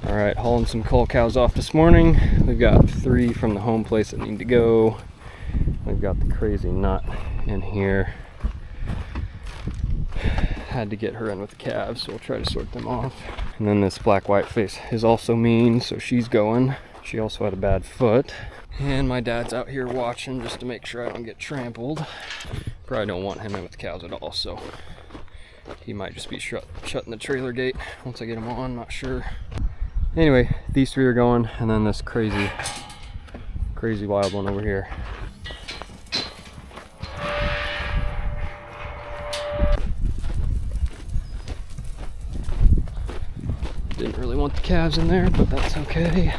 All right, hauling some cull cows off this morning. We've got 3 from the home place that need to go. We've got the crazy nut in here. Had to get her in with the calves, so we'll try to sort them off. And then this black white face is also mean, so she's going. She also had a bad foot. And my dad's out here watching just to make sure I don't get trampled. Probably don't want him in with the cows at all, so he might just be shutting the trailer gate once I get him on, not sure. Anyway, these 3 are going, and then this crazy wild one over here. Didn't really want the calves in there, but that's okay.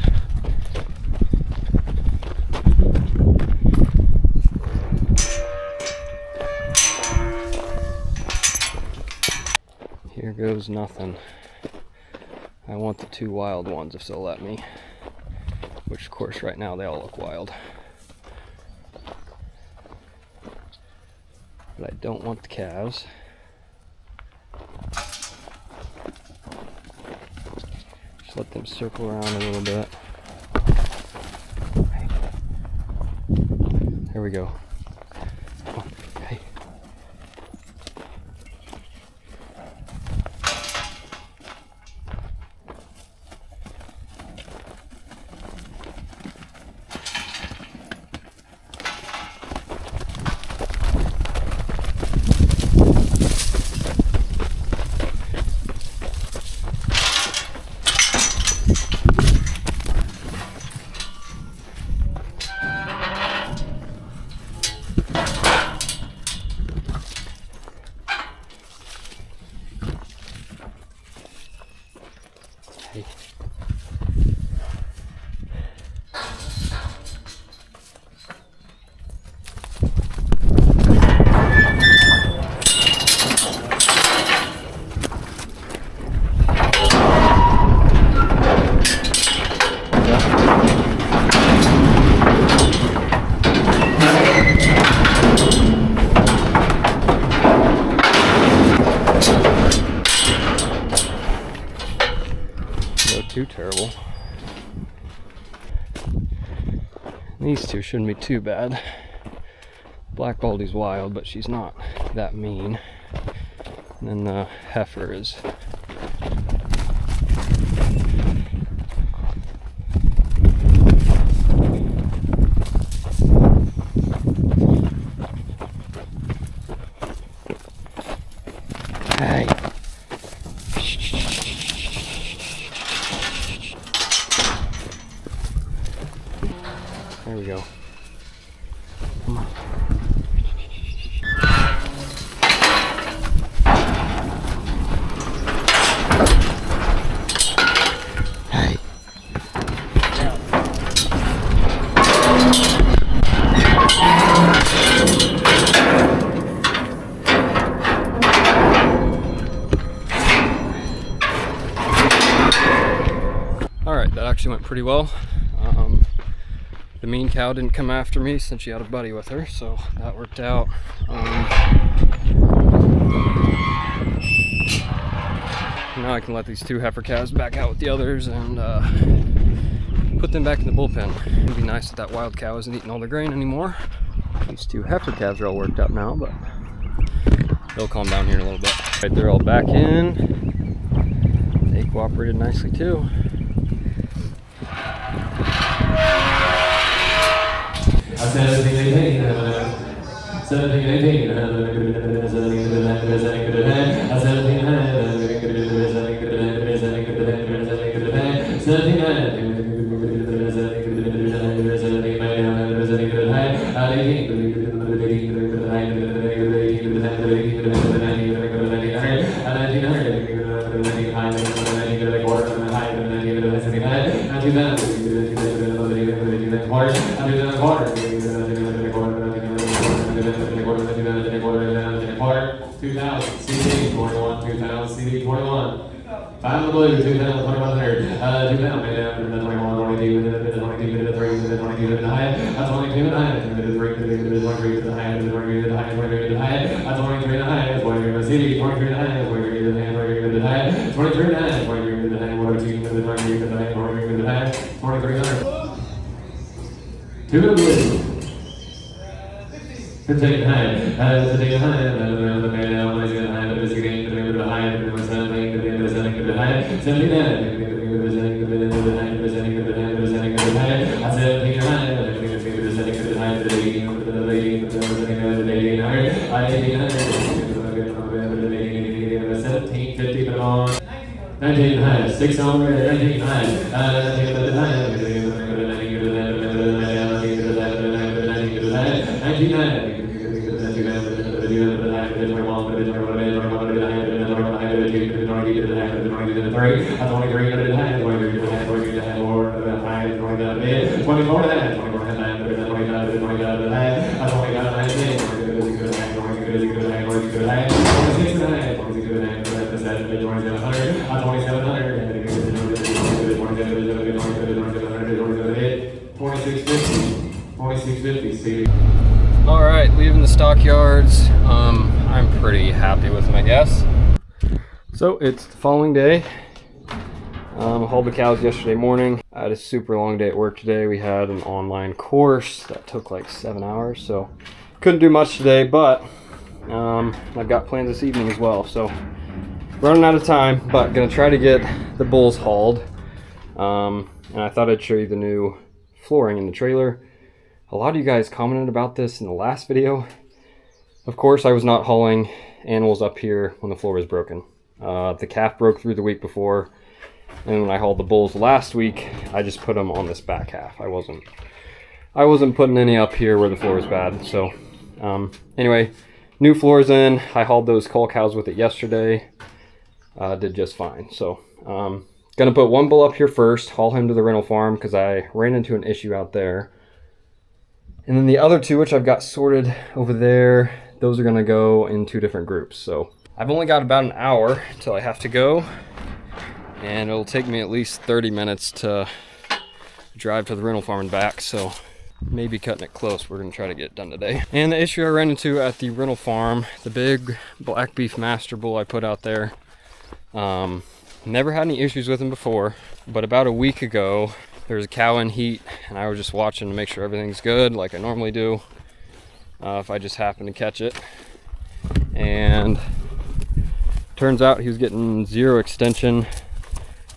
Here goes nothing. I want the 2 wild ones if they'll let me, which of course right now they all look wild. But I don't want the calves. Just let them circle around a little bit. There we go. Oh, hey. Hey. Too terrible. These 2 shouldn't be too bad. Black Baldy's wild, but she's not that mean. And then the heifer is hey. There we go. Come on. Hey. All right, that actually went pretty well. The mean cow didn't come after me since she had a buddy with her, so that worked out. Now I can let these 2 heifer calves back out with the others and put them back in the bullpen. It'd be nice if that wild cow isn't eating all the grain anymore. These 2 heifer calves are all worked up now, but they'll calm down here in a little bit. Right, they're all back in. They cooperated nicely too. Five of the blue, 2,000, 2,100, 2,000, 21, 22, 23, 22, the high, 22, the high, 23, the high, 23, the high, 23, the high, 23, the high, 23, the city, 23, the high, 23, the high, 23, the high, 23, the high, 23, the high, 22, the high, 23, the Two to the blue. Take high, take high, six over, 19 high, All right, leaving the stockyards. I'm pretty happy with them, I guess. So it's the following day. Hauled the cows yesterday morning. I had a super long day at work today. We had an online course that took like 7 hours, so couldn't do much today, but I've got plans this evening as well, so running out of time, but gonna try to get the bulls hauled. And I thought I'd show you the new flooring in the trailer. A lot of you guys commented about this in the last video. Of course, I was not hauling animals up here when the floor was broken. The calf broke through the week before, and when I hauled the bulls last week, I just put them on this back half. I wasn't putting any up here where the floor was bad. So anyway, new floors in. I hauled those cull cows with it yesterday. Did just fine. So gonna put one bull up here first, haul him to the rental farm because I ran into an issue out there. And then the other two, which I've got sorted over there, those are gonna go in two different groups. So I've only got about an hour till I have to go, and it'll take me at least 30 minutes to drive to the rental farm and back. So maybe cutting it close. We're gonna try to get it done today. And the issue I ran into at the rental farm, the big black beef master bull I put out there, never had any issues with him before, but about a week ago, there was a cow in heat, and I was just watching to make sure everything's good like I normally do, if I just happen to catch it. And turns out he was getting zero extension.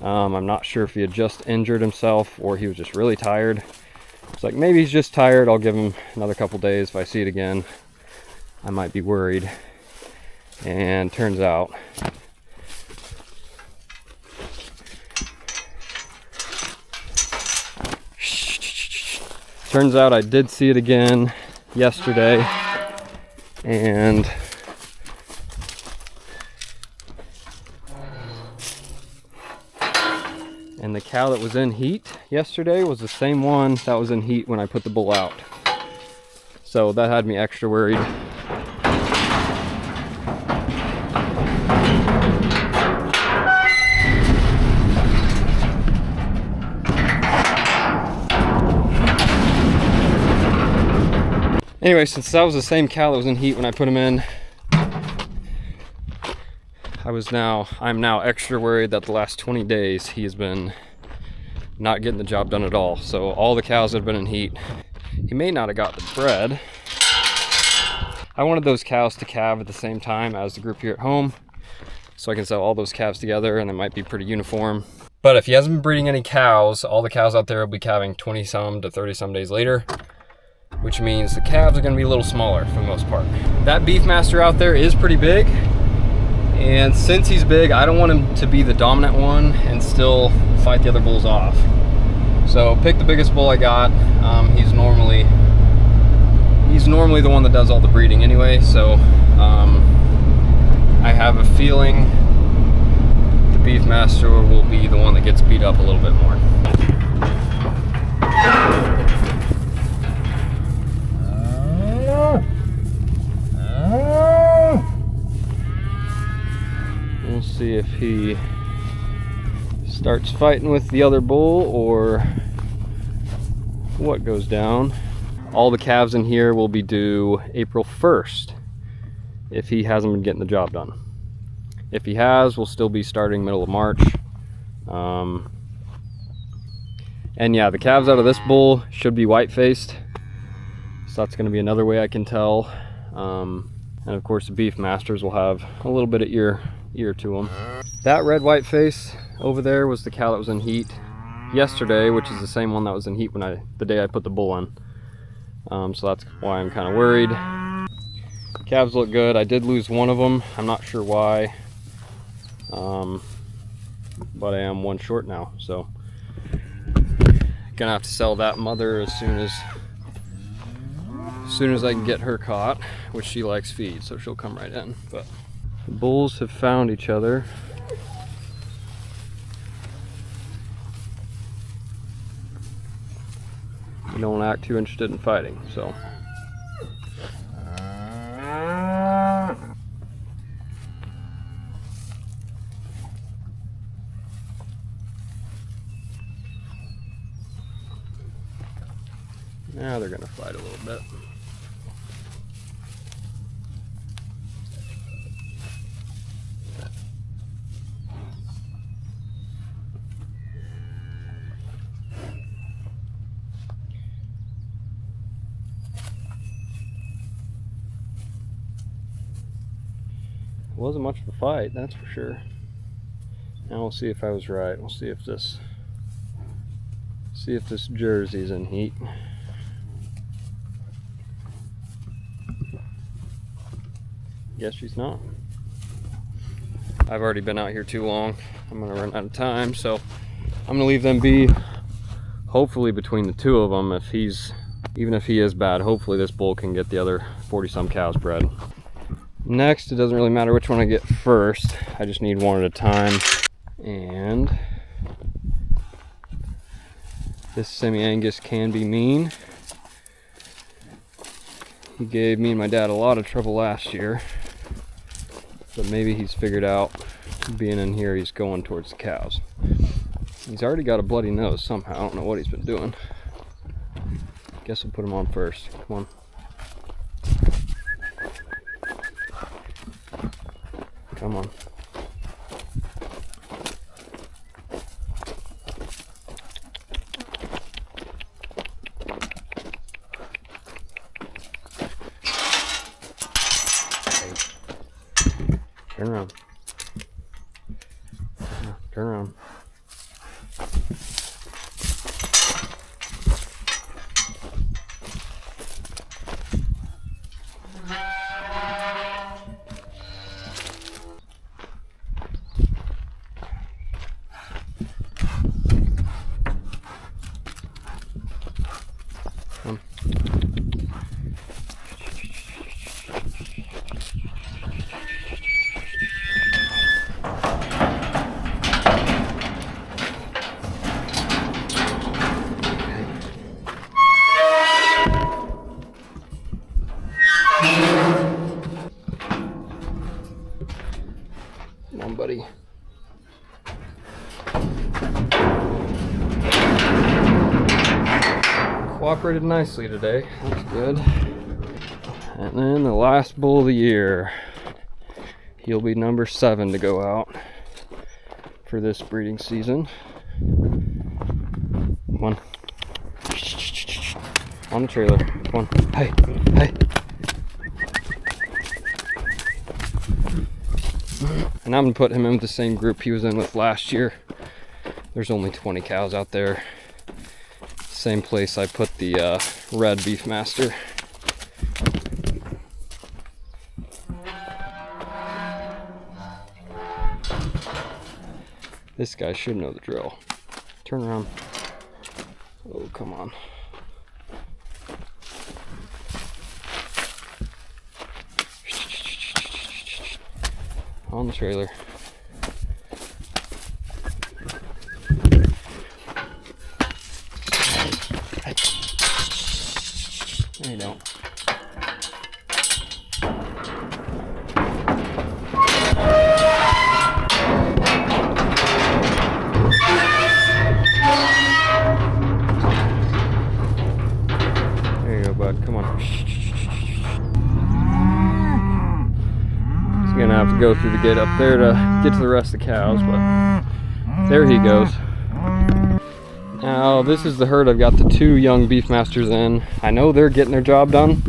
I'm not sure if he had just injured himself or he was just really tired. It's like, maybe he's just tired. I'll give him another couple days. If I see it again, I might be worried. And turns out I did see it again yesterday, and the cow that was in heat yesterday was the same one that was in heat when I put the bull out. So that had me extra worried. Anyway, since that was the same cow that was in heat when I put him in, I'm now extra worried that the last 20 days he has been not getting the job done at all. So all the cows that have been in heat, he may not have got the bred. I wanted those cows to calve at the same time as the group here at home, so I can sell all those calves together and they might be pretty uniform. But if he hasn't been breeding any cows, all the cows out there will be calving 20 some to 30 some days later, which means the calves are going to be a little smaller for the most part. That Beefmaster out there is pretty big, and since he's big, I don't want him to be the dominant one and still fight the other bulls off. So pick the biggest bull I got. He's normally the one that does all the breeding anyway, so I have a feeling the Beefmaster will be the one that gets beat up a little bit more. We'll see if he starts fighting with the other bull or what goes down. All the calves in here will be due April 1st if he hasn't been getting the job done. If he has, we'll still be starting middle of March. And yeah, the calves out of this bull should be white-faced. So that's gonna be another way I can tell. And of course the beef masters will have a little bit of ear to them. That red white face over there was the cow that was in heat yesterday, which is the same one that was in heat the day I put the bull in. So that's why I'm kind of worried. Calves look good. I did lose one of them. I'm not sure why, but I am one short now. So gonna have to sell that mother as soon as I can get her caught, which she likes feed, so she'll come right in. But the bulls have found each other. They don't act too interested in fighting, so. Now they're gonna fight a little bit. It wasn't much of a fight, that's for sure. Now we'll see if I was right. We'll see if this jersey's in heat. Guess she's not. I've already been out here too long. I'm gonna run out of time, so I'm gonna leave them be. Hopefully between the two of them, even if he is bad, hopefully this bull can get the other 40-some cows bred. Next, it doesn't really matter which one I get first. I just need one at a time. And this semi-Angus can be mean. He gave me and my dad a lot of trouble last year, but maybe he's figured out being in here, he's going towards the cows. He's already got a bloody nose somehow. I don't know what he's been doing. Guess we'll put him on first. Come on. Come on. Turn around. Turn around. Come. Come on, buddy. Cooperated nicely today. That's good. And then the last bull of the year. He'll be number 7 to go out for this breeding season. Come on. On the trailer. Come on. Hey, hey. And I'm gonna put him in with the same group he was in with last year. There's only 20 cows out there. Same place I put the red beef master. This guy should know the drill. Turn around. Oh, come on. On the trailer. There you don't. There you go, bud. Come on. He's gonna have to go through the gate up there to get to the rest of the cows, but there he goes. Now this is the herd I've got the 2 young Beefmasters in. I know they're getting their job done,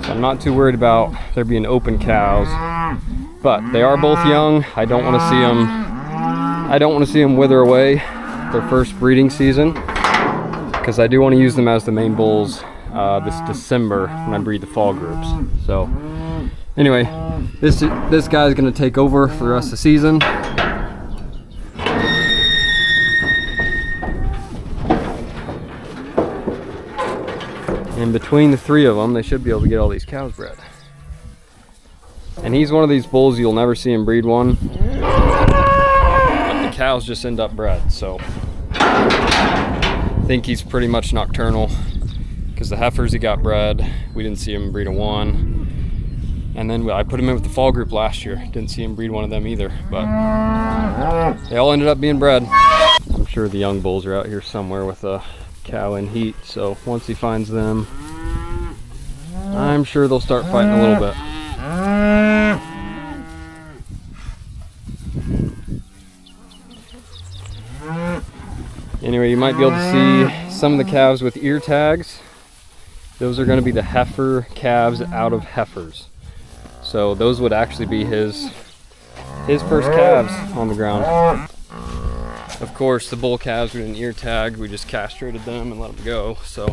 so I'm not too worried about there being open cows. But they are both young. I don't want to see them. I don't want to see them wither away their first breeding season, because I do want to use them as the main bulls this December when I breed the fall groups. So anyway, this guy's going to take over for the rest of the season. And between the 3 of them, they should be able to get all these cows bred. And he's one of these bulls you'll never see him breed one, but the cows just end up bred. So I think he's pretty much nocturnal, because the heifers he got bred, we didn't see him breed a 1. And then I put him in with the fall group last year. Didn't see him breed one of them either, but they all ended up being bred. I'm sure the young bulls are out here somewhere with a cow in heat, so once he finds them, I'm sure they'll start fighting a little bit. Anyway, you might be able to see some of the calves with ear tags. Those are going to be the heifer calves out of heifers. So those would actually be his first calves on the ground. Of course, the bull calves with an ear tag, we just castrated them and let them go. So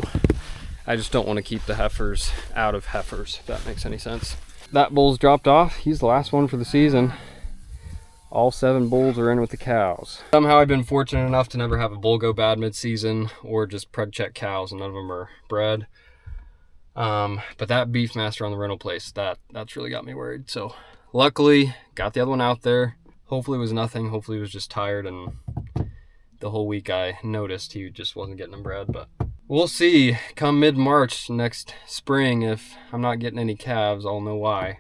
I just don't want to keep the heifers out of heifers, if that makes any sense. That bull's dropped off. He's the last one for the season. All 7 bulls are in with the cows. Somehow I've been fortunate enough to never have a bull go bad mid-season, or just preg check cows, and none of them are bred. But that Beefmaster on the rental place, that's really got me worried. So luckily, got the other one out there. Hopefully it was nothing. Hopefully he was just tired, and the whole week I noticed he just wasn't getting them bred. But we'll see. Come mid-March next spring, if I'm not getting any calves, I'll know why.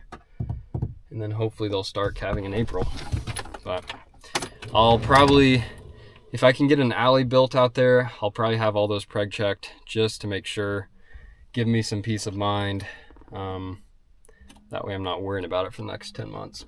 And then hopefully they'll start calving in April. But I'll probably, if I can get an alley built out there, I'll probably have all those preg checked just to make sure, give me some peace of mind. That way I'm not worrying about it for the next 10 months.